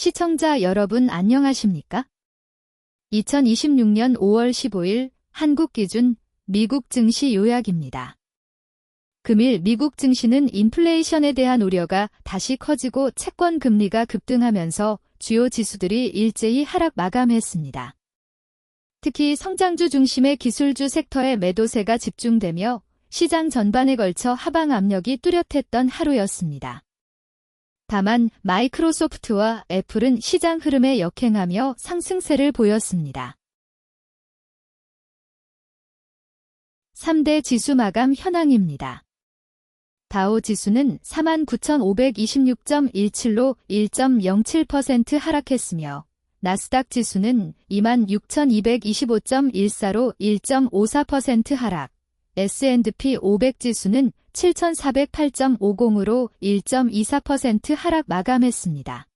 시청자 여러분 안녕하십니까? 2026년 5월 15일 한국 기준 미국 증시 요약입니다. 금일 미국 증시는 인플레이션에 대한 우려가 다시 커지고 채권 금리가 급등하면서 주요 지수들이 일제히 하락 마감했습니다. 특히 성장주 중심의 기술주 섹터에 매도세가 집중되며 시장 전반에 걸쳐 하방 압력이 뚜렷했던 하루였습니다. 다만 마이크로소프트와 애플은 시장 흐름에 역행하며 상승세를 보였습니다. 3대 지수 마감 현황입니다. 다우 지수는 49,526.17로 1.07% 하락했으며 나스닥 지수는 26,225.14로 1.54% 하락, S&P 500 지수는 7,408.50으로 1.24% 하락 마감했습니다.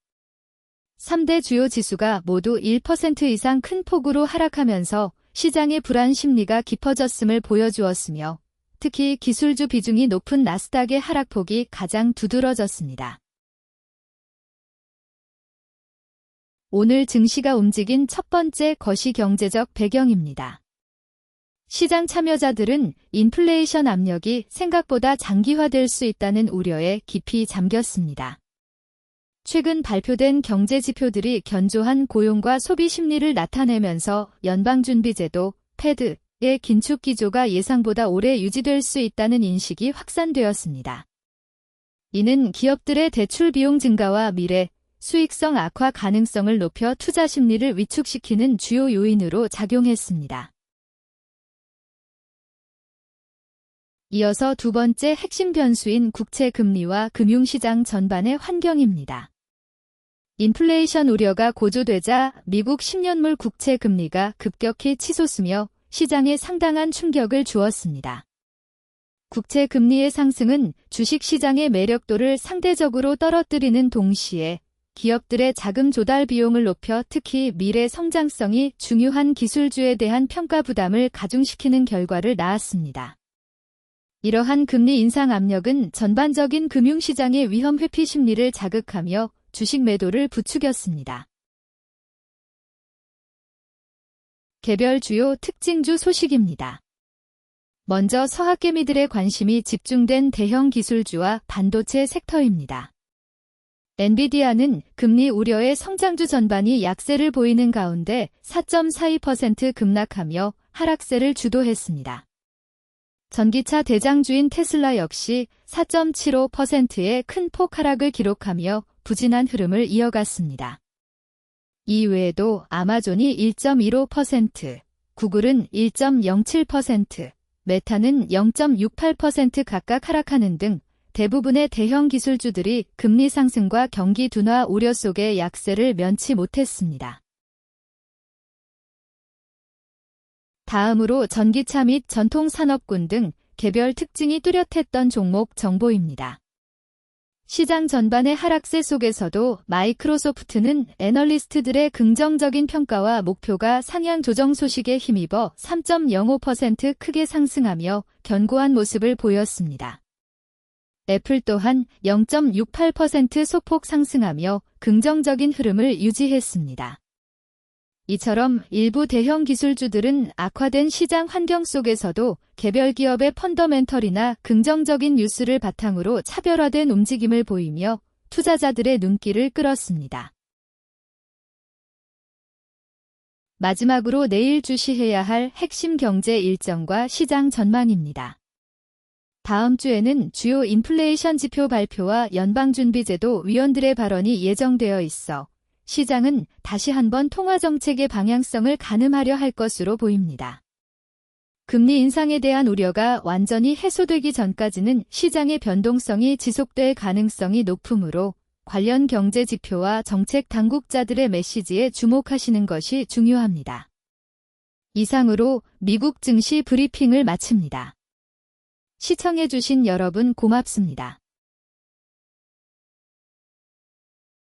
3대 주요 지수가 모두 1% 이상 큰 폭으로 하락하면서 시장의 불안 심리가 깊어졌음을 보여주었으며 특히 기술주 비중이 높은 나스닥의 하락폭이 가장 두드러졌습니다. 오늘 증시가 움직인 첫 번째 거시경제적 배경입니다. 시장 참여자들은 인플레이션 압력이 생각보다 장기화될 수 있다는 우려에 깊이 잠겼습니다. 최근 발표된 경제 지표들이 견조한 고용과 소비 심리를 나타내면서 연방준비제도 패드의 긴축 기조가 예상보다 오래 유지될 수 있다는 인식이 확산되었습니다. 이는 기업들의 대출 비용 증가와 미래 수익성 악화 가능성을 높여 투자 심리를 위축시키는 주요 요인으로 작용했습니다. 이어서 두 번째 핵심 변수인 국채 금리와 금융시장 전반의 환경입니다. 인플레이션 우려가 고조되자 미국 10년물 국채 금리가 급격히 치솟으며 시장에 상당한 충격을 주었습니다. 국채 금리의 상승은 주식시장의 매력도를 상대적으로 떨어뜨리는 동시에 기업들의 자금 조달 비용을 높여 특히 미래 성장성이 중요한 기술주에 대한 평가 부담을 가중시키는 결과를 낳았습니다. 이러한 금리 인상 압력은 전반적인 금융시장의 위험 회피 심리를 자극하며 주식 매도를 부추겼습니다. 개별 주요 특징주 소식입니다. 먼저 서학개미들의 관심이 집중된 대형 기술주와 반도체 섹터입니다. 엔비디아는 금리 우려의 성장주 전반이 약세를 보이는 가운데 4.42% 급락하며 하락세를 주도했습니다. 전기차 대장주인 테슬라 역시 4.75%의 큰 폭 하락을 기록하며 부진한 흐름을 이어갔습니다. 이외에도 아마존이 1.15%, 구글은 1.07%, 메타는 0.68% 각각 하락하는 등 대부분의 대형 기술주들이 금리 상승과 경기 둔화 우려 속에 약세를 면치 못했습니다. 다음으로 전기차 및 전통산업군 등 개별 특징이 뚜렷했던 종목 정보입니다. 시장 전반의 하락세 속에서도 마이크로소프트는 애널리스트들의 긍정적인 평가와 목표가 상향 조정 소식에 힘입어 3.05% 크게 상승하며 견고한 모습을 보였습니다. 애플 또한 0.68% 소폭 상승하며 긍정적인 흐름을 유지했습니다. 이처럼 일부 대형 기술주들은 악화된 시장 환경 속에서도 개별 기업의 펀더멘털이나 긍정적인 뉴스를 바탕으로 차별화된 움직임을 보이며 투자자들의 눈길을 끌었습니다. 마지막으로 내일 주시해야 할 핵심 경제 일정과 시장 전망입니다. 다음 주에는 주요 인플레이션 지표 발표와 연방준비제도 위원들의 발언이 예정되어 있어 시장은 다시 한번 통화정책의 방향성을 가늠하려 할 것으로 보입니다. 금리 인상에 대한 우려가 완전히 해소되기 전까지는 시장의 변동성이 지속될 가능성이 높으므로 관련 경제 지표와 정책 당국자들의 메시지에 주목하시는 것이 중요합니다. 이상으로 미국 증시 브리핑을 마칩니다. 시청해주신 여러분 고맙습니다.